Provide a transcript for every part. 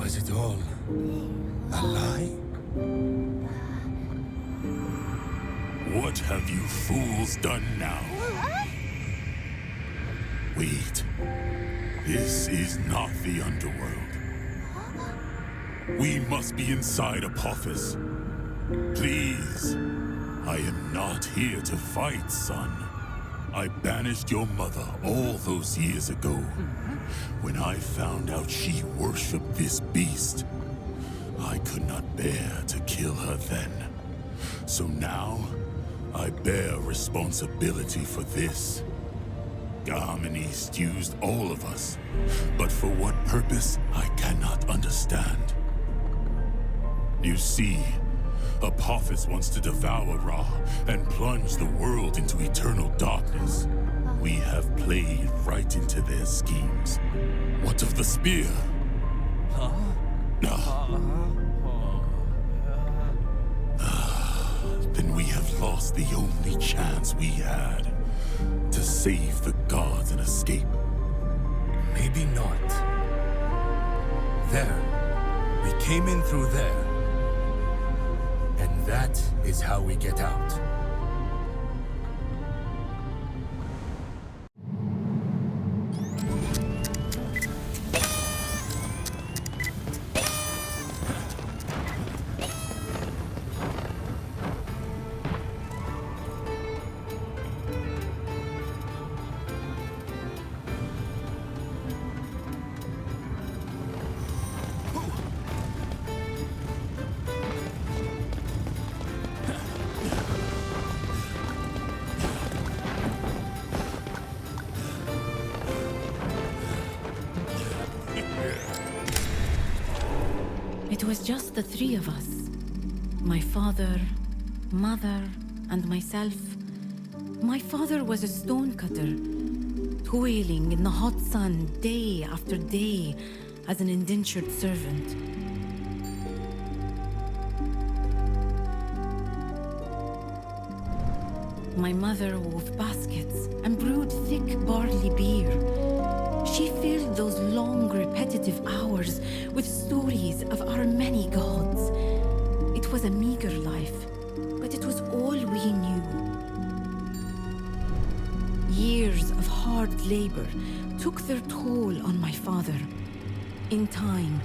Was it all a lie? What have you fools done now? Wait. This is not the underworld. We must be inside Apophis. Please. I am not here to fight, son. I banished your mother all those years ago. When I found out she worshipped this beast, I could not bear to kill her then. So now, I bear responsibility for this. Garmenes used all of us, but for what purpose, I cannot understand. You see, Apophis wants to devour Ra and plunge the world into eternal darkness. We have played right into their schemes. What of the spear? Then we have lost the only chance we had to save the gods and escape. Maybe not. There. We came in through there. And that is how we get out. It was just the three of us. My father, mother, and myself. My father was a stonecutter, toiling in the hot sun day after day as an indentured servant. My mother wove baskets and brewed thick barley beer. She filled those long, repetitive hours with stories of our many gods. It was a meager life, but it was all we knew. Years of hard labor took their toll on my father. In time,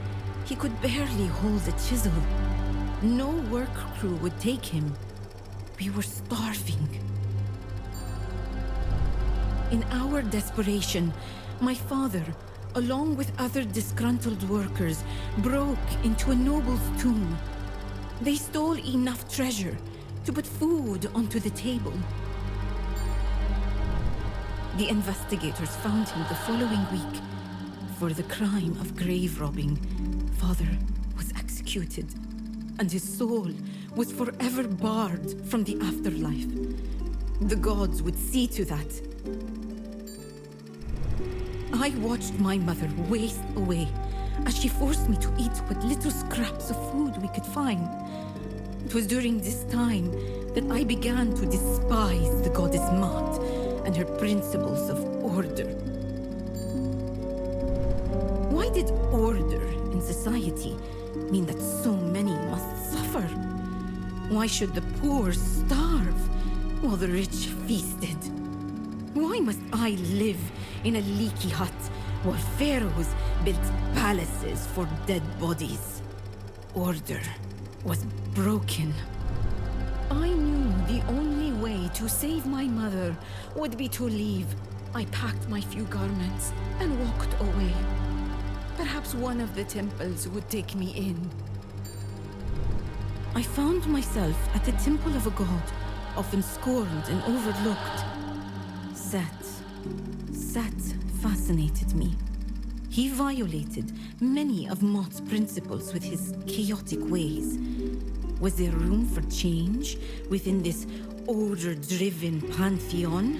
he could barely hold a chisel. No work crew would take him. We were starving. In our desperation, my father, along with other disgruntled workers, broke into a noble's tomb. They stole enough treasure to put food onto the table. The investigators found him the following week. For the crime of grave robbing, father was executed, and his soul was forever barred from the afterlife. The gods would see to that. I watched my mother waste away as she forced me to eat what little scraps of food we could find. It was during this time that I began to despise the goddess Mat and her principles of order. Why did order in society mean that so many must suffer? Why should the poor starve while the rich feasted? Why must I live in a leaky hut while pharaohs built palaces for dead bodies? Order was broken. I knew the only way to save my mother would be to leave. I packed my few garments and walked away. Perhaps one of the temples would take me in. I found myself at the temple of a god, often scorned and overlooked. Set fascinated me. He violated many of Mot's principles with his chaotic ways. Was there room for change within this order-driven pantheon?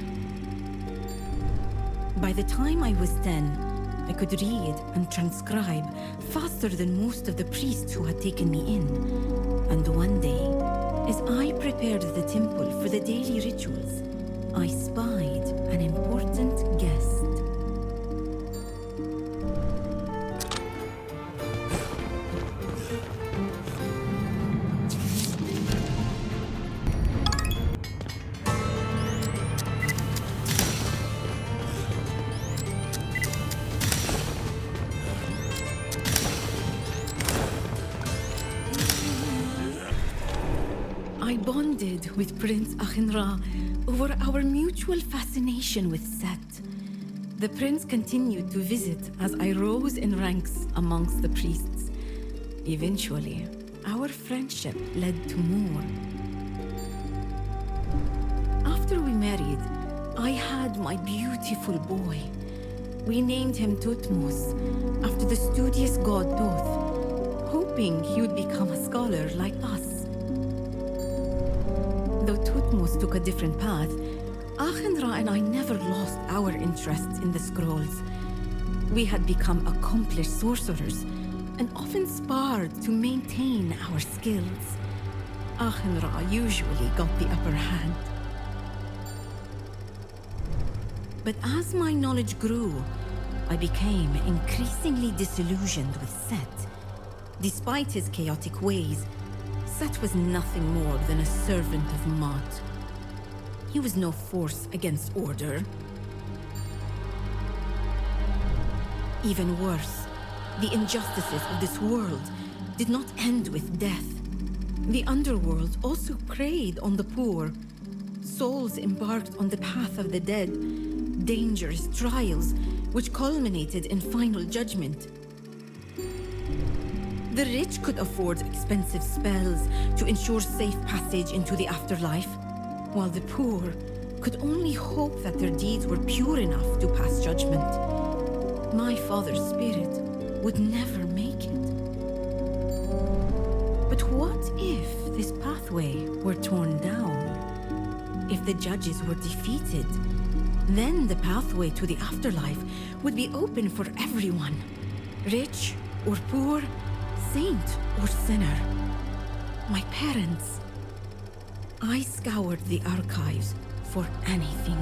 By the time I was 10, I could read and transcribe faster than most of the priests who had taken me in. And one day, as I prepared the temple for the daily rituals, I spied an important guest. I bonded with Prince Ankh over our mutual fascination with Set. The prince continued to visit as I rose in ranks amongst the priests. Eventually, our friendship led to more. After we married, I had my beautiful boy. We named him Tutmos, after the studious god Thoth, hoping he would become a scholar like us. Though Tutmos took a different path, Ankh and I never lost our interest in the scrolls. We had become accomplished sorcerers and often sparred to maintain our skills. Ankh usually got the upper hand. But as my knowledge grew, I became increasingly disillusioned with Set. Despite his chaotic ways, Set was nothing more than a servant of Mot. He was no force against order. Even worse, the injustices of this world did not end with death. The underworld also preyed on the poor. Souls embarked on the path of the dead, dangerous trials which culminated in final judgment. The rich could afford expensive spells to ensure safe passage into the afterlife, while the poor could only hope that their deeds were pure enough to pass judgment. My father's spirit would never make it. But what if this pathway were torn down? If the judges were defeated, then the pathway to the afterlife would be open for everyone, rich or poor, saint or sinner. My parents. I scoured the archives for anything.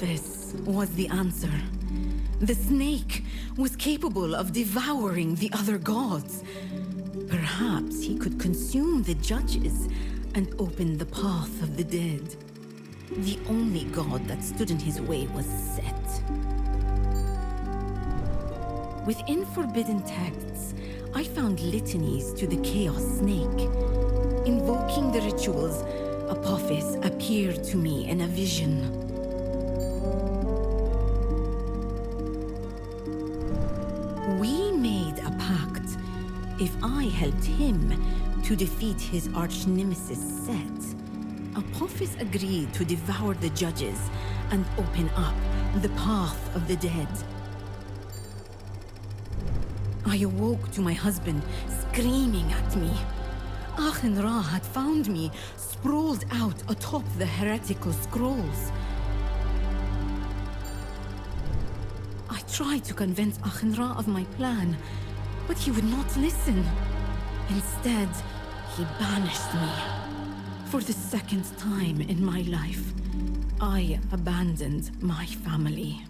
Apophis was the answer. The snake was capable of devouring the other gods. Perhaps he could consume the judges and open the path of the dead. The only god that stood in his way was Set. Within forbidden texts, I found litanies to the chaos snake. Invoking the rituals, Apophis appeared to me in a vision. We made a pact. If I helped him to defeat his arch-nemesis Set, Apophis agreed to devour the judges and open up the path of the dead. I awoke to my husband screaming at me. Ankh had found me sprawled out atop the heretical scrolls. I tried to convince Ankh of my plan, but he would not listen. Instead, he banished me. For the second time in my life, I abandoned my family.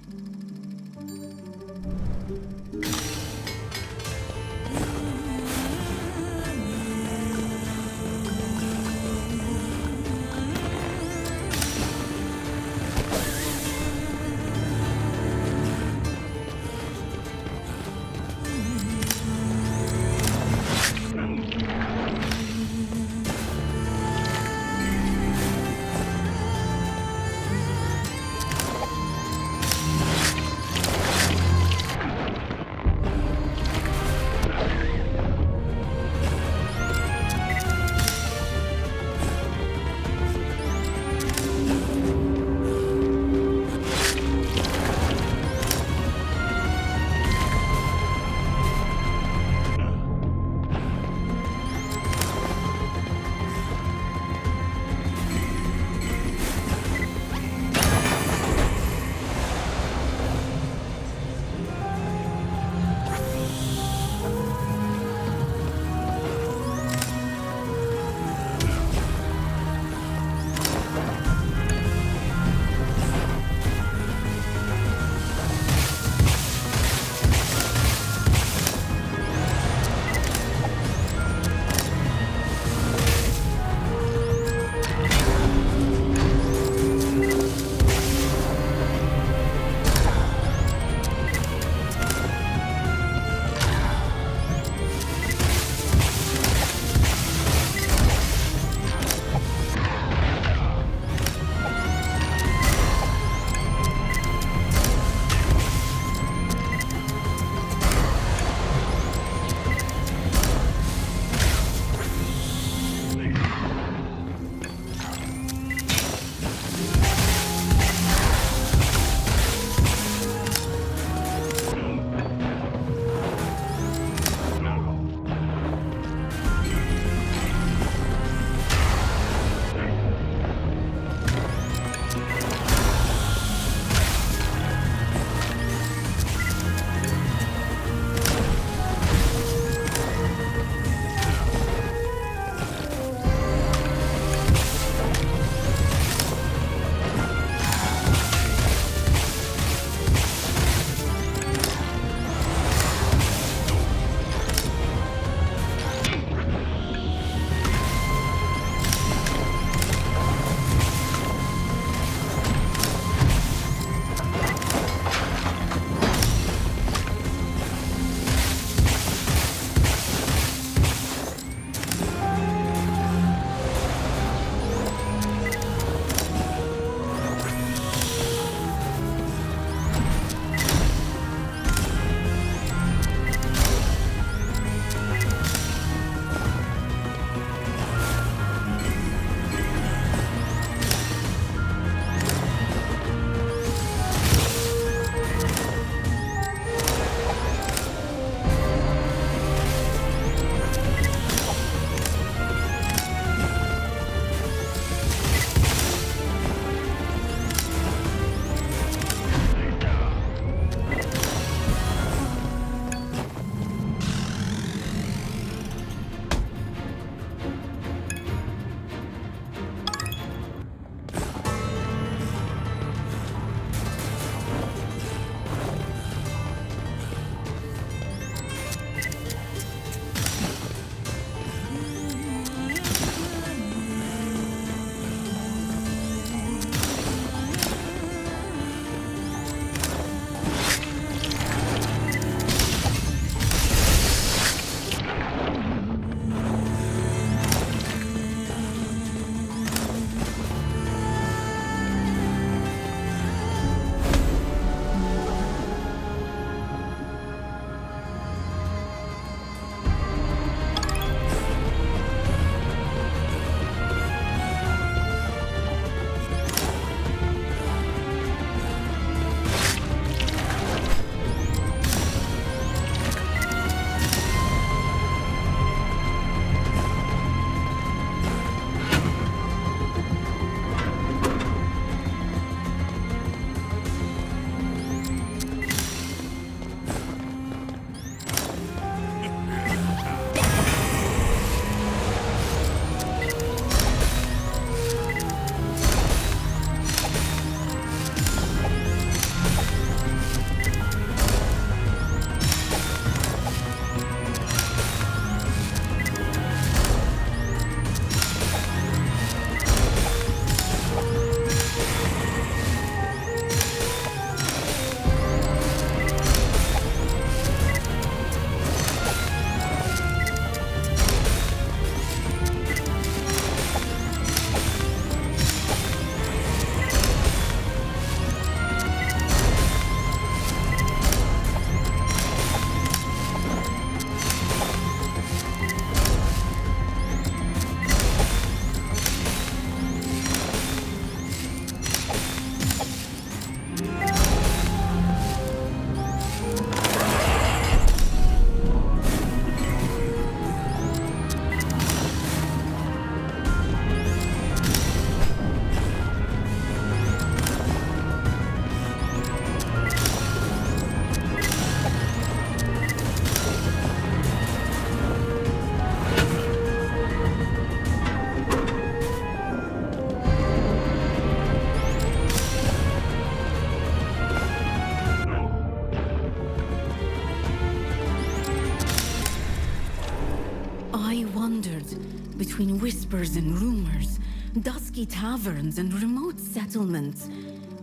Between whispers and rumors, dusky taverns and remote settlements,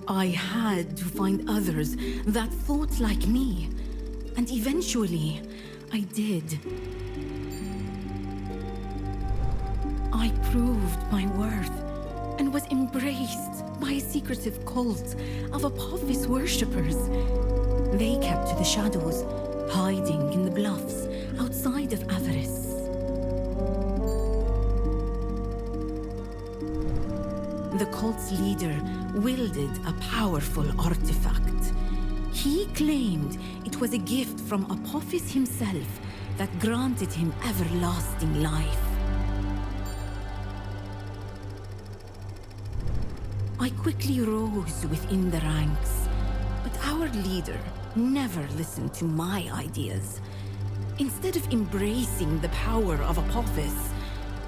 I had to find others that thought like me. And eventually, I did. I proved my worth and was embraced by a secretive cult of Apophis worshippers. They kept to the shadows, hiding in the bluffs outside of Avarice. The cult's leader wielded a powerful artifact. He claimed it was a gift from Apophis himself that granted him everlasting life. I quickly rose within the ranks, but our leader never listened to my ideas. Instead of embracing the power of Apophis,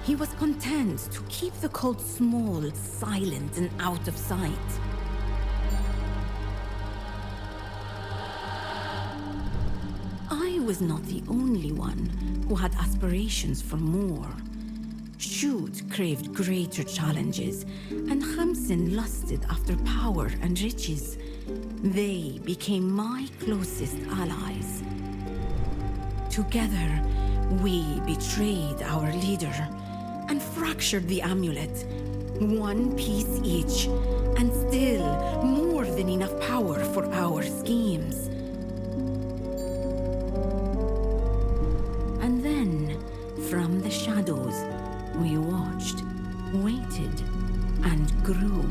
he was content to keep the cult small, silent, and out of sight. I was not the only one who had aspirations for more. Shute craved greater challenges, and Khamsin lusted after power and riches. They became my closest allies. Together, we betrayed our leader and fractured the amulet, one piece each, and still more than enough power for our schemes. And then, from the shadows, we watched, waited, and grew.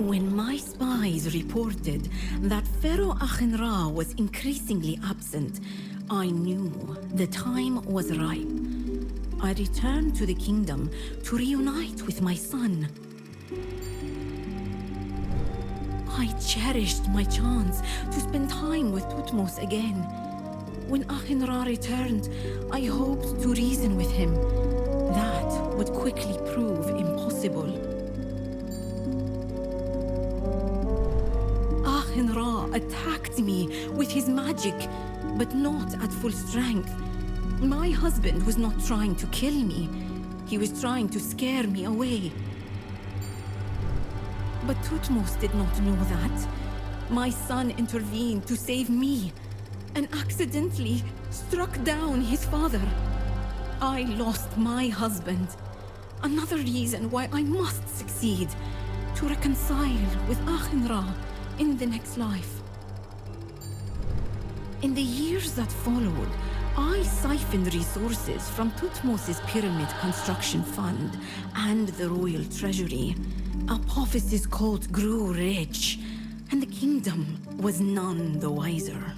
When my spies reported that Pharaoh Akhenra was increasingly absent, I knew the time was ripe. I returned to the kingdom to reunite with my son. I cherished my chance to spend time with Thutmose again. When Akhenra returned, I hoped to reason with him. That would quickly prove impossible. Akhenra attacked me with his magic, but not at full strength. My husband was not trying to kill me. He was trying to scare me away. But Thutmose did not know that. My son intervened to save me, and accidentally struck down his father. I lost my husband. Another reason why I must succeed, to reconcile with Akhenra in the next life. In the years that followed, I siphoned resources from Thutmose's pyramid construction fund and the royal treasury. Apophis's cult grew rich, and the kingdom was none the wiser.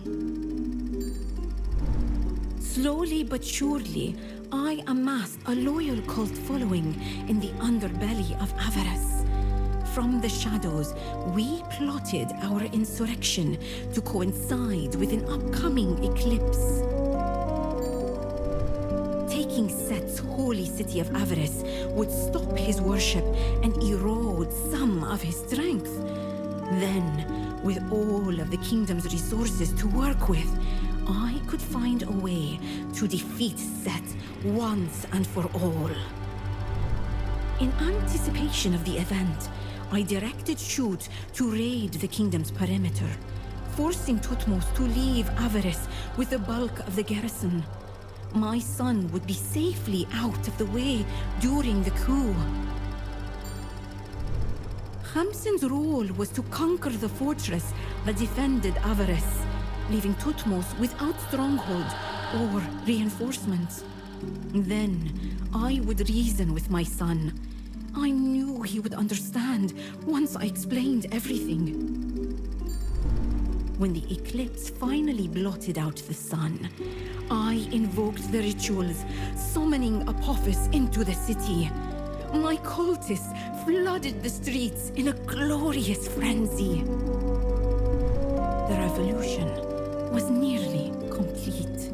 Slowly but surely, I amassed a loyal cult following in the underbelly of Avarice. From the shadows, we plotted our insurrection to coincide with an upcoming eclipse. Taking Set's holy city of Avarice would stop his worship and erode some of his strength. Then, with all of the kingdom's resources to work with, I could find a way to defeat Set once and for all. In anticipation of the event, I directed Shoot to raid the kingdom's perimeter, forcing Tutmos to leave Avaris with the bulk of the garrison. My son would be safely out of the way during the coup. Hamsin's role was to conquer the fortress that defended Avaris, leaving Tutmos without stronghold or reinforcements. Then I would reason with my son. I knew he would understand once I explained everything. When the eclipse finally blotted out the sun, I invoked the rituals, summoning Apophis into the city. My cultists flooded the streets in a glorious frenzy. The revolution was nearly complete.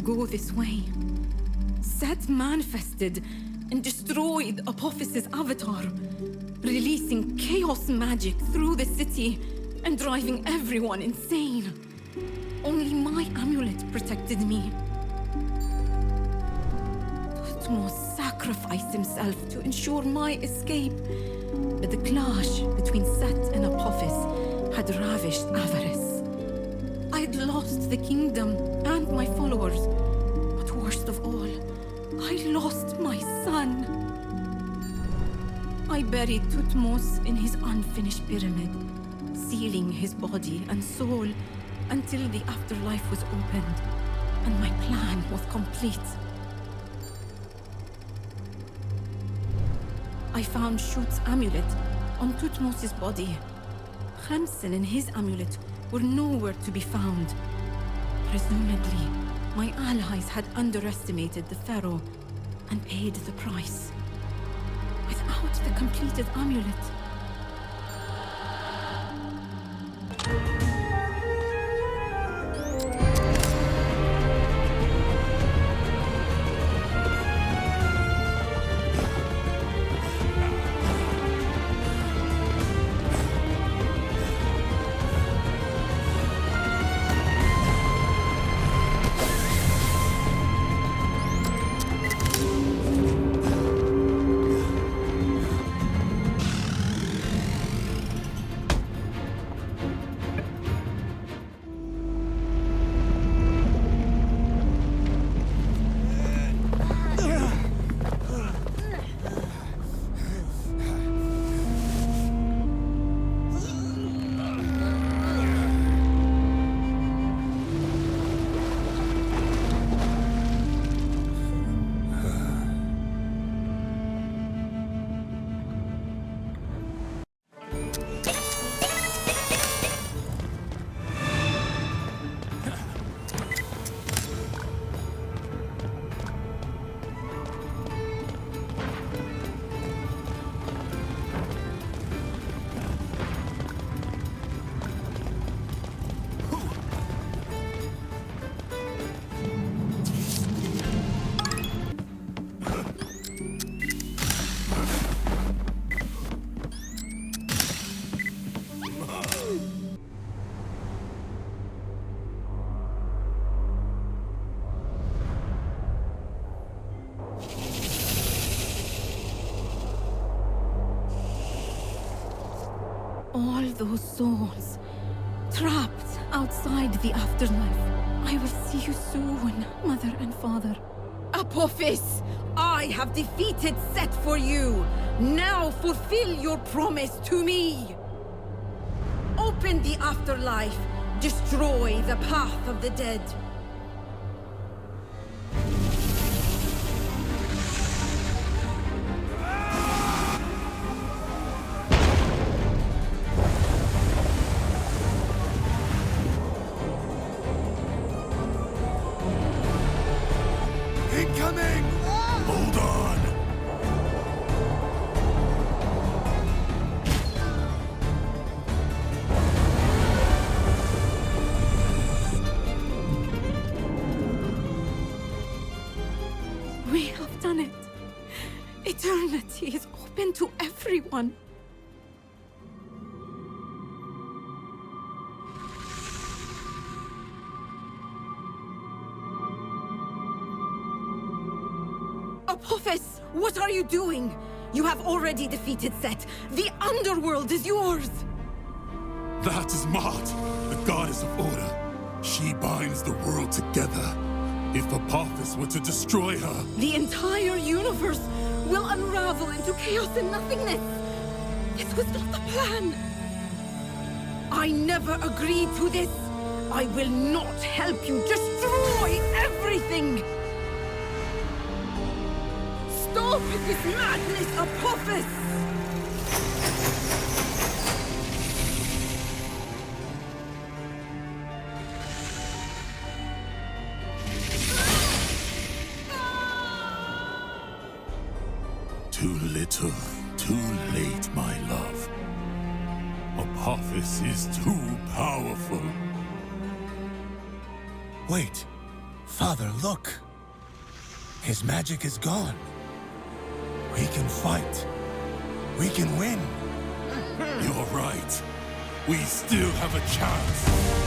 go this way. Set manifested and destroyed Apophis's avatar, releasing chaos magic through the city and driving everyone insane. Only my amulet protected me. Tutmos sacrificed himself to ensure my escape, but the clash between Set and Apophis had ravished Avaris. I'd lost the kingdom and my followers, but worst of all, I lost my son. I buried Tutmos in his unfinished pyramid, sealing his body and soul until the afterlife was opened and my plan was complete. I found Shut's amulet on Tutmos's body. Khamsin and his amulet were nowhere to be found. Presumably, my allies had underestimated the pharaoh and paid the price. Without the completed amulet, all those souls trapped outside the afterlife. I will see you soon, Mother and Father. Apophis, I have defeated Set for you. Now fulfill your promise to me. Open the afterlife. Destroy the path of the dead. Incoming! Hold on! We have done it. Eternity is open to everyone. Apophis, what are you doing? You have already defeated Set. The underworld is yours. That is Maat, the goddess of order. She binds the world together. If Apophis were to destroy her, The entire universe will unravel into chaos and nothingness. This was not the plan. I never agreed to this. I will not help you destroy everything. Stop this madness, Apophis! too little, too late, my love. Apophis is too powerful. Wait. Father, look. His magic is gone. We can fight. We can win. You're right. We still have a chance.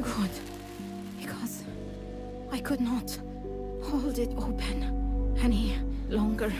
Good. Because I could not hold it open any longer.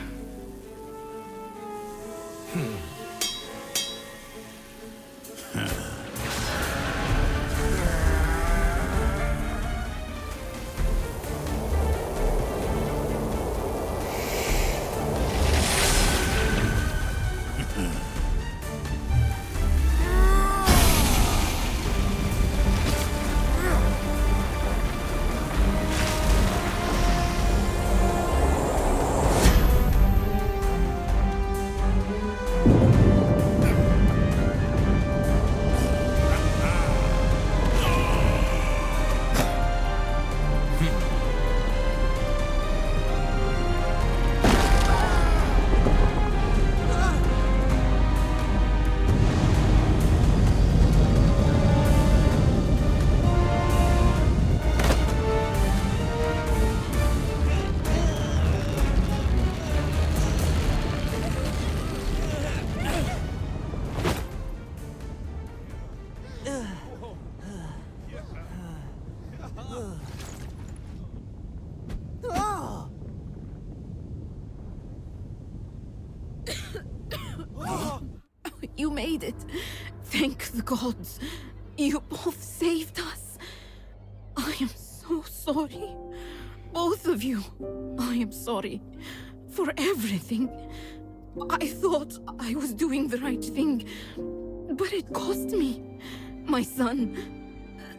You made it. Thank the gods. You both saved us. I am so sorry. Both of you. I am sorry. For everything. I thought I was doing the right thing. But it cost me. My son.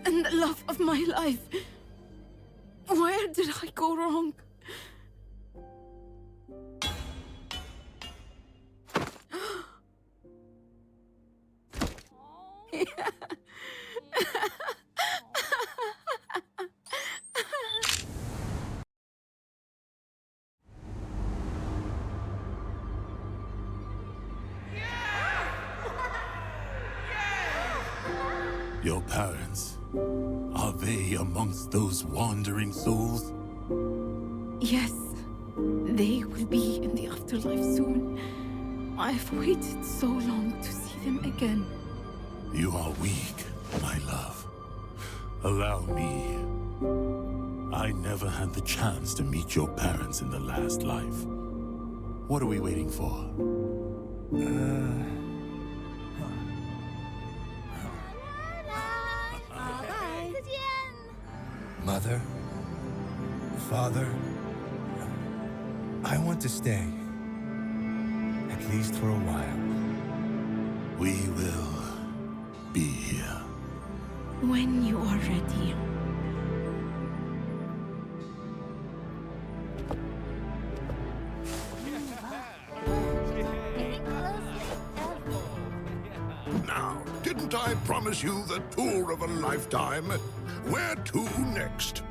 And the love of my life. Where did I go wrong? Your parents, are they amongst those wandering souls? Yes, they will be in the afterlife soon. I've waited so long to see them again. You are weak, my love. Allow me. I never had the chance to meet your parents in the last life. What are we waiting for? Mother, Father, I want to stay. At least for a while. We will be here. When you are ready. Now, didn't I promise you the tour of a lifetime? Where to next?